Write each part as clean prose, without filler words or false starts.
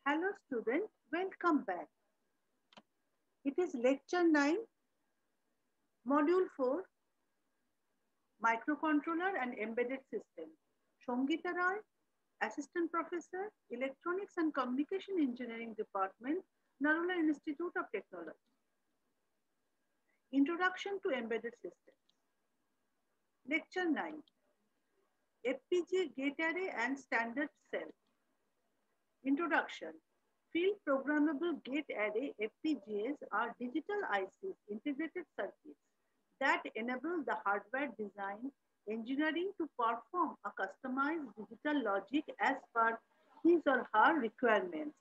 Hello student, welcome back. It is lecture 9, module 4, microcontroller and embedded system. Shongita Roy, assistant professor, electronics and communication engineering department, Narula Institute of Technology. Introduction to embedded systems. Lecture 9, FPGA gate array and standard cell. Introduction. Field Programmable Gate Array FPGAs are digital ICs, integrated circuits, that enable the hardware design engineering to perform a customized digital logic as per his or her requirements.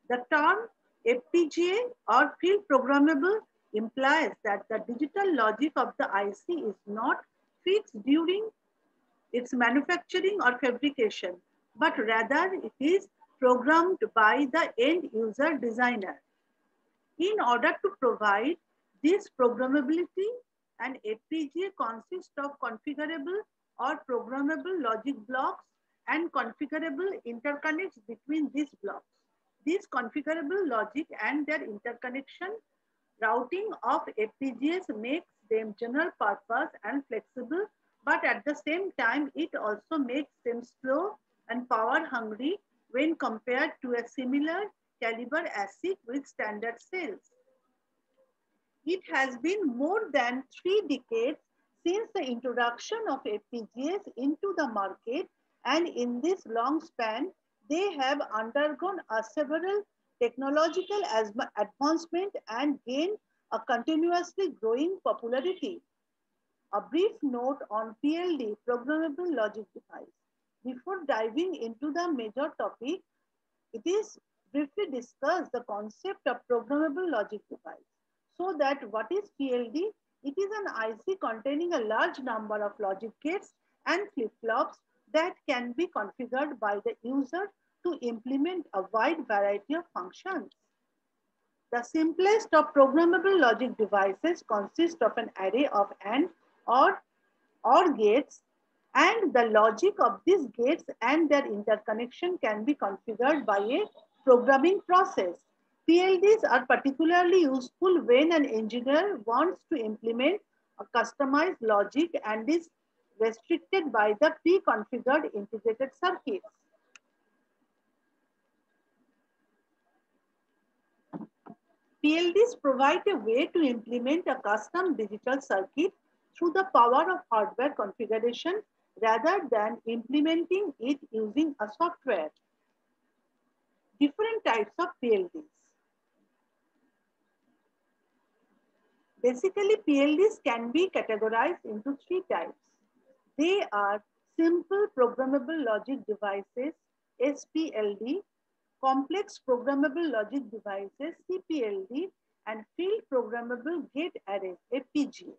The term FPGA or Field Programmable implies that the digital logic of the IC is not fixed during its manufacturing or fabrication, but rather it is programmed by the end user designer. In order to provide this programmability, an FPGA consists of configurable or programmable logic blocks and configurable interconnects between these blocks. This configurable logic and their interconnection routing of FPGAs makes them general purpose and flexible, but at the same time, it also makes them slow and power hungry when compared to a similar caliber ASIC with standard cells. It has been more than 3 decades since the introduction of FPGAs into the market, and in this long span, they have undergone several technological advancement and gained a continuously growing popularity. A brief note on PLD, Programmable Logic Device. Before diving into the major topic, it is briefly discuss the concept of programmable logic device. So that what is PLD? It is an IC containing a large number of logic gates and flip-flops that can be configured by the user to implement a wide variety of functions. The simplest of programmable logic devices consists of an array of AND or gates, and the logic of these gates and their interconnection can be configured by a programming process. PLDs are particularly useful when an engineer wants to implement a customized logic and is restricted by the pre-configured integrated circuits. PLDs provide a way to implement a custom digital circuit through the power of hardware configuration rather than implementing it using a software. Different types of PLDs. Basically, PLDs can be categorized into 3 types. They are simple programmable logic devices, SPLD, complex programmable logic devices, CPLD, and field programmable gate arrays, FPGA.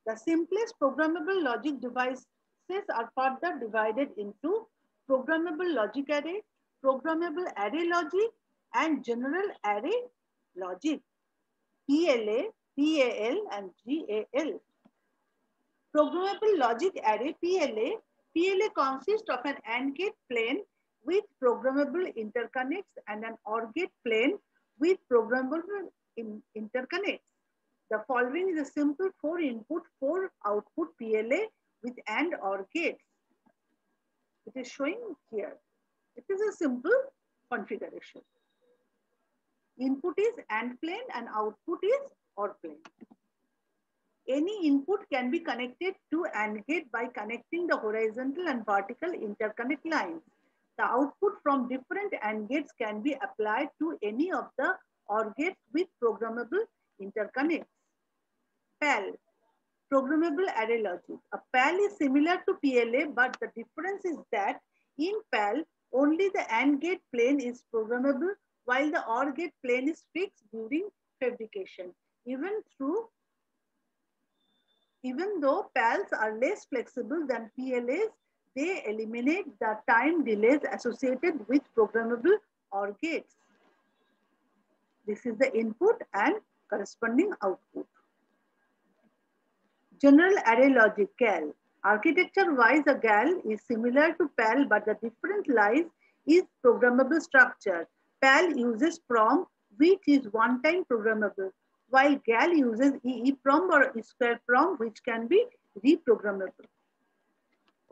The simplest programmable logic devices are further divided into programmable logic array, programmable array logic, and general array logic, PLA, PAL, and GAL. Programmable logic array, PLA consists of an AND gate plane with programmable interconnects and an OR gate plane with programmable interconnects. The following is a simple 4 input, 4 output PLA with AND OR gates. It is showing here. It is a simple configuration. Input is AND plane and output is OR plane. Any input can be connected to AND gate by connecting the horizontal and vertical interconnect lines. The output from different AND gates can be applied to any of the OR gates with programmable interconnects. PAL, Programmable Array Logic. A PAL is similar to PLA, but the difference is that in PAL, only the AND gate plane is programmable, while the OR gate plane is fixed during fabrication. Even though PALs are less flexible than PLAs, they eliminate the time delays associated with programmable OR gates. This is the input and corresponding output. General Array Logic, GAL. Architecture-wise, a GAL is similar to PAL, but the difference lies is programmable structure. PAL uses PROM, which is one-time programmable, while GAL uses EEPROM or square-PROM, which can be reprogrammable.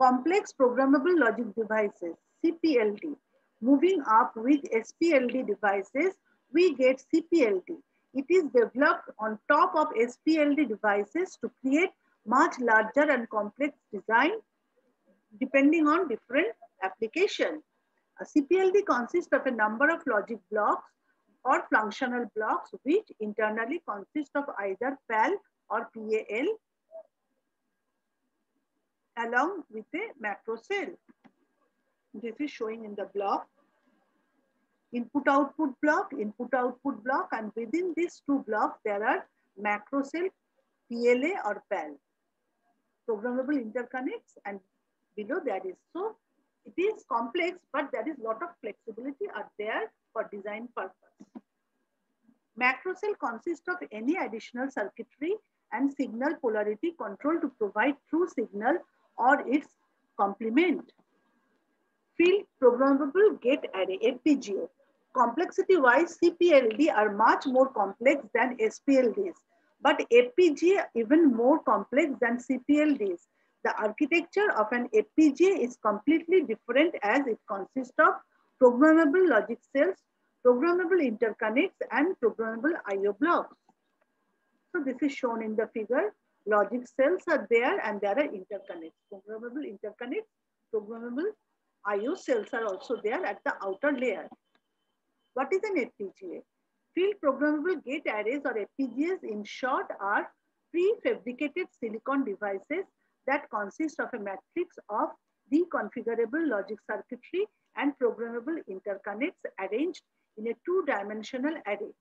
Complex programmable logic devices, CPLD. Moving up with SPLD devices, we get CPLD. It is developed on top of SPLD devices to create much larger and complex design depending on different application. A CPLD consists of a number of logic blocks or functional blocks which internally consist of either PAL or PAL along with a macro cell. This is showing in the block. Input-output block, input-output block, and within these two blocks there are macro cell, PLA or PAL. Programmable interconnects, and below that is. So it is complex, but there is a lot of flexibility are there for design purpose. Macro cell consists of any additional circuitry and signal polarity control to provide true signal or its complement. Field Programmable Gate Array, FPGA. Complexity-wise, CPLD are much more complex than SPLDs, but FPGA even more complex than CPLDs. The architecture of an FPGA is completely different as it consists of programmable logic cells, programmable interconnects, and programmable I/O blocks. So this is shown in the figure. Logic cells are there and there are interconnects. Programmable interconnects, programmable I/O cells are also there at the outer layer. What is an FPGA? Field Programmable Gate Arrays or FPGAs in short are prefabricated silicon devices that consist of a matrix of reconfigurable logic circuitry and programmable interconnects arranged in a two-dimensional array.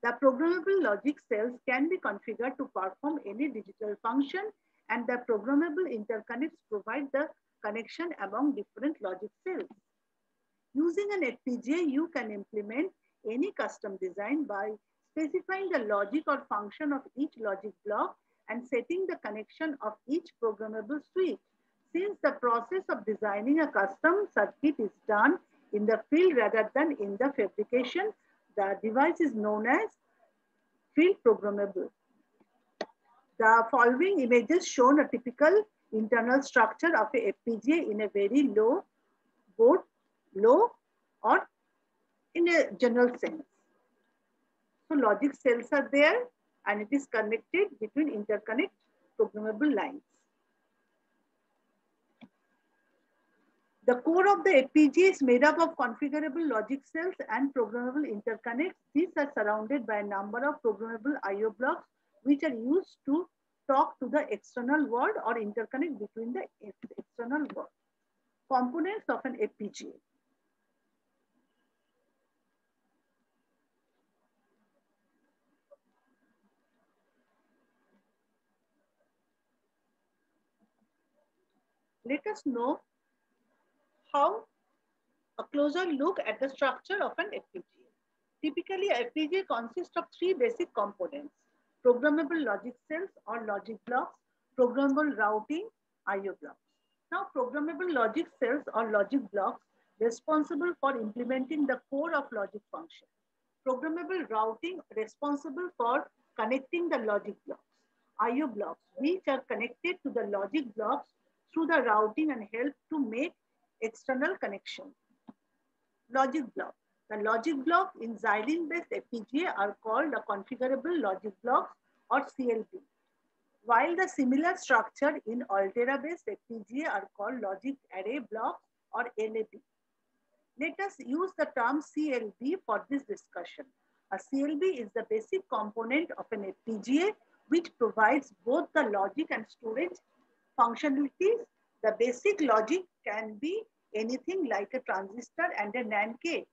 The programmable logic cells can be configured to perform any digital function, and the programmable interconnects provide the connection among different logic cells. Using an FPGA, you can implement any custom design by specifying the logic or function of each logic block and setting the connection of each programmable switch. Since the process of designing a custom circuit is done in the field rather than in the fabrication, the device is known as field programmable. The following images show a typical internal structure of a FPGA in a very low board, low or in a general sense. So logic cells are there and it is connected between interconnect programmable lines. The core of the FPGA is made up of configurable logic cells and programmable interconnects. These are surrounded by a number of programmable I/O blocks which are used to talk to the external world or interconnect between the external world. Components of an FPGA. Let us know how a closer look at the structure of an FPGA. Typically, a FPGA consists of three basic components: programmable logic cells or logic blocks, programmable routing, I/O blocks. Now, programmable logic cells or logic blocks responsible for implementing the core of logic function. Programmable routing responsible for connecting the logic blocks. I/O blocks, which are connected to the logic blocks through the routing and help to make external connection. Logic block. The logic block in Xilinx-based FPGA are called the configurable logic blocks or CLB, while the similar structure in Altera-based FPGA are called logic array blocks or LAB. Let us use the term CLB for this discussion. A CLB is the basic component of an FPGA which provides both the logic and storage functionalities. The basic logic can be anything like a transistor and a NAND gate,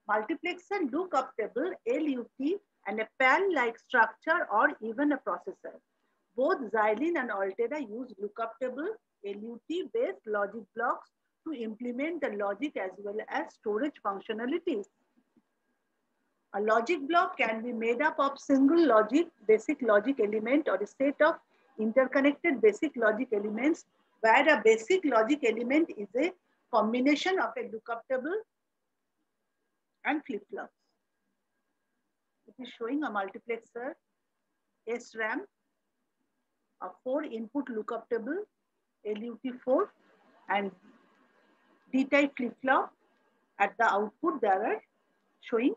multiplexer, lookup table, LUT, and a PAL-like structure or even a processor. Both Xilinx and Altera use lookup table, LUT-based logic blocks to implement the logic as well as storage functionalities. A logic block can be made up of single logic, basic logic element or a set of interconnected basic logic elements, where a basic logic element is a combination of a lookup table and flip-flops. It is showing a multiplexer SRAM, a 4-input lookup table, LUT4, and D-type flip-flop. At the output, there are showing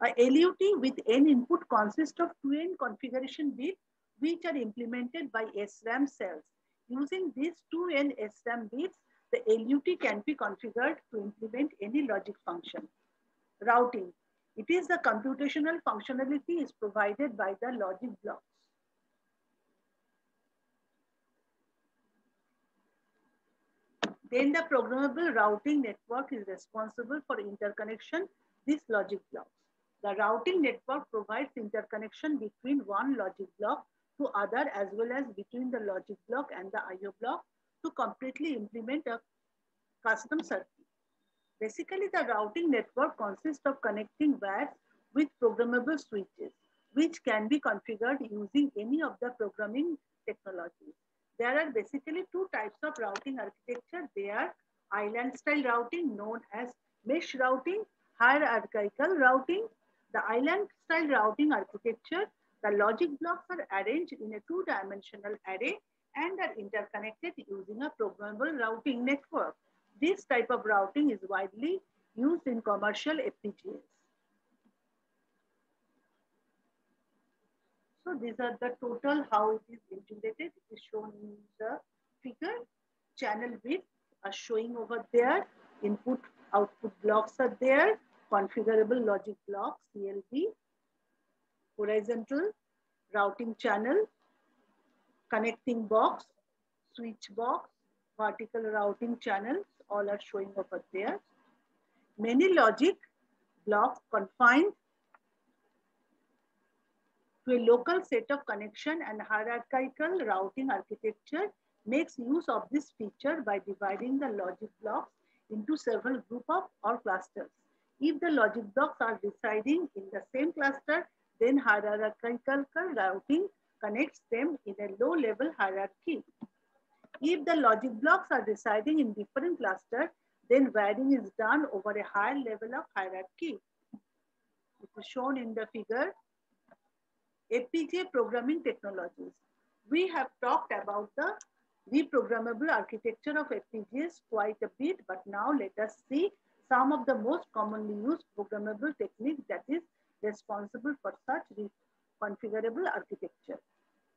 a LUT with n input consists of 2n configuration bits which are implemented by SRAM cells. Using these 2n SRAM bits, the LUT can be configured to implement any logic function. Routing. It is the computational functionality is provided by the logic blocks. Then the programmable routing network is responsible for interconnection these logic blocks. The routing network provides interconnection between one logic block to other as well as between the logic block and the IO block to completely implement a custom circuit. Basically, the routing network consists of connecting wires with programmable switches, which can be configured using any of the programming technologies. There are basically two types of routing architecture. They are island style routing known as mesh routing, hierarchical routing. The island style routing architecture, the logic blocks are arranged in a two-dimensional array and are interconnected using a programmable routing network. This type of routing is widely used in commercial FPGAs. So these are the total how it is integrated. It is shown in the figure. Channel bits are showing over there. Input output blocks are there. Configurable logic blocks, CLB. Horizontal routing channel. Connecting box, switch box, vertical routing channels, all are showing over there. Many logic blocks confined to a local set of connection and hierarchical routing architecture makes use of this feature by dividing the logic blocks into several groups or clusters. If the logic blocks are residing in the same cluster, then hierarchical routing connects them in a low-level hierarchy. If the logic blocks are residing in different clusters, then wiring is done over a higher level of hierarchy. It is shown in the figure. FPGA programming technologies. We have talked about the reprogrammable architecture of FPGAs quite a bit, but now let us see some of the most commonly used programmable techniques that is responsible for such configurable architecture.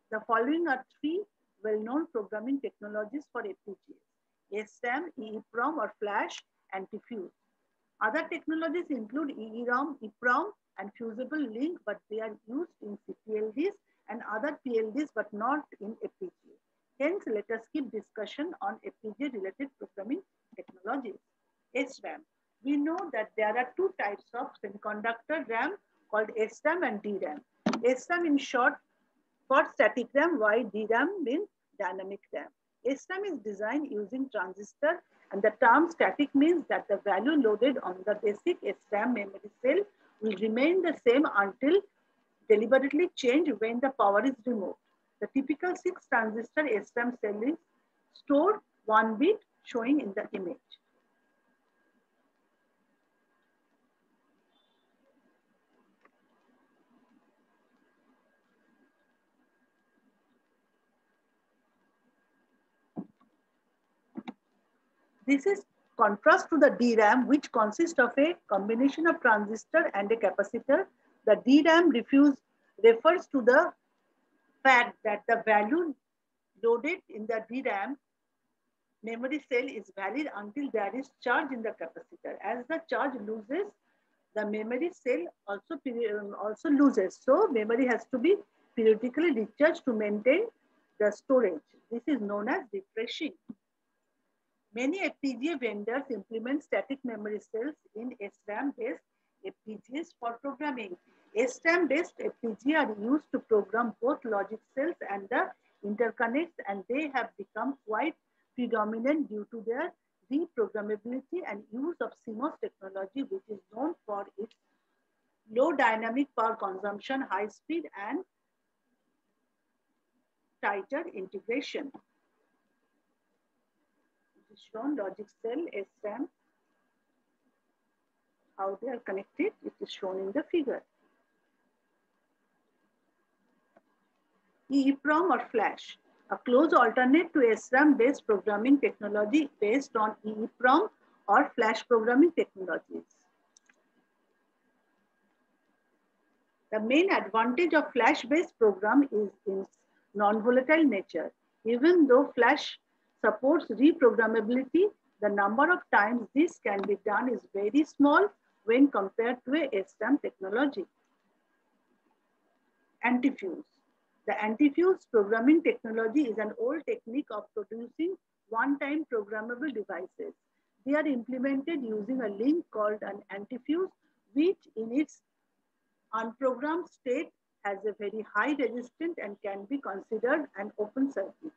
The following are three well-known programming technologies for FPGAs: SRAM, EEPROM or Flash, and Diffuse. Other technologies include EEROM, EEPROM, and Fusible Link, but they are used in CPLDs and other PLDs, but not in FPGA. Hence, let us keep discussion on FPGA-related programming technologies. SRAM. We know that there are two types of semiconductor RAM called SRAM and DRAM. SRAM in short for static RAM, while DRAM means dynamic RAM. SRAM is designed using transistor, and the term static means that the value loaded on the basic SRAM memory cell will remain the same until deliberately changed when the power is removed. The typical 6-transistor SRAM cell is stored 1 bit showing in the image. This is contrast to the DRAM, which consists of a combination of transistor and a capacitor. The DRAM refers to the fact that the value loaded in the DRAM memory cell is valid until there is charge in the capacitor. As the charge loses, the memory cell also loses. So memory has to be periodically recharged to maintain the storage. This is known as refreshing. Many FPGA vendors implement static memory cells in SRAM-based FPGAs for programming. SRAM-based FPGA are used to program both logic cells and the interconnects, and they have become quite predominant due to their reprogrammability and use of CMOS technology, which is known for its low dynamic power consumption, high speed, and tighter integration. is shown logic cell, SRAM, how they are connected. It is shown in the figure. EEPROM or flash, a close alternate to SRAM based programming technology based on EEPROM or flash programming technologies. The main advantage of flash-based program is its non-volatile nature. Even though flash supports reprogrammability, the number of times this can be done is very small when compared to a SRAM technology. Antifuse. The antifuse programming technology is an old technique of producing one-time programmable devices. They are implemented using a link called an antifuse, which in its unprogrammed state has a very high resistance and can be considered an open circuit.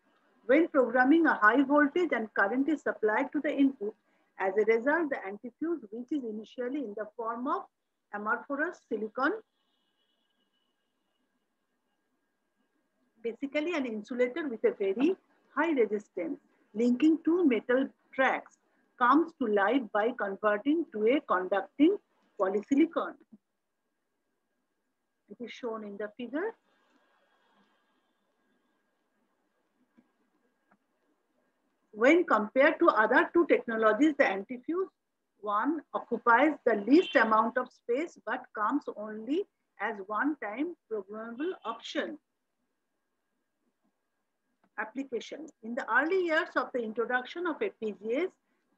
When programming, a high voltage and current is supplied to the input. As a result, the antifuse, which is initially in the form of amorphous silicon, basically an insulator with a very high resistance, linking two metal tracks, comes to life by converting to a conducting polysilicon. It is shown in the figure. When compared to other two technologies, the antifuse one occupies the least amount of space but comes only as one-time programmable option. Application. In the early years of the introduction of FPGAs,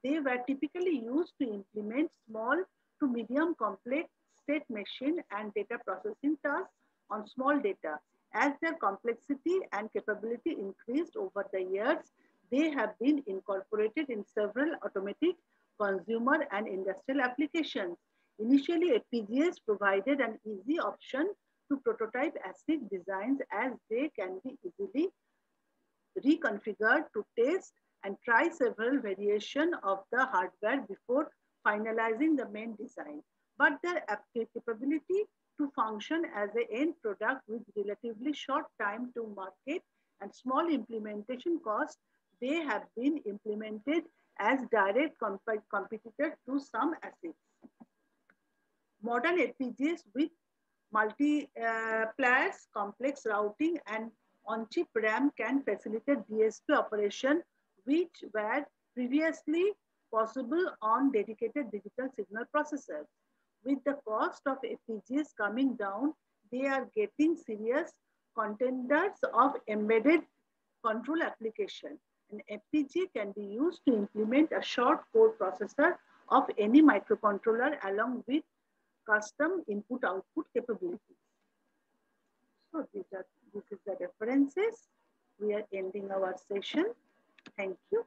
they were typically used to implement small to medium complex state machine and data processing tasks on small data. As their complexity and capability increased over the years, they have been incorporated in several automatic, consumer, and industrial applications. Initially, FPGAs provided an easy option to prototype ASIC designs as they can be easily reconfigured to test and try several variations of the hardware before finalizing the main design. But their capability to function as an end product with relatively short time to market and small implementation costs, they have been implemented as direct competitors to some ASICs. Modern FPGAs with multipliers, complex routing, and on-chip RAM can facilitate DSP operation, which were previously possible on dedicated digital signal processors. With the cost of FPGAs coming down, they are getting serious contenders of embedded control application. An FPGA can be used to implement a short core processor of any microcontroller along with custom input-output capabilities. So this is the references. We are ending our session. Thank you.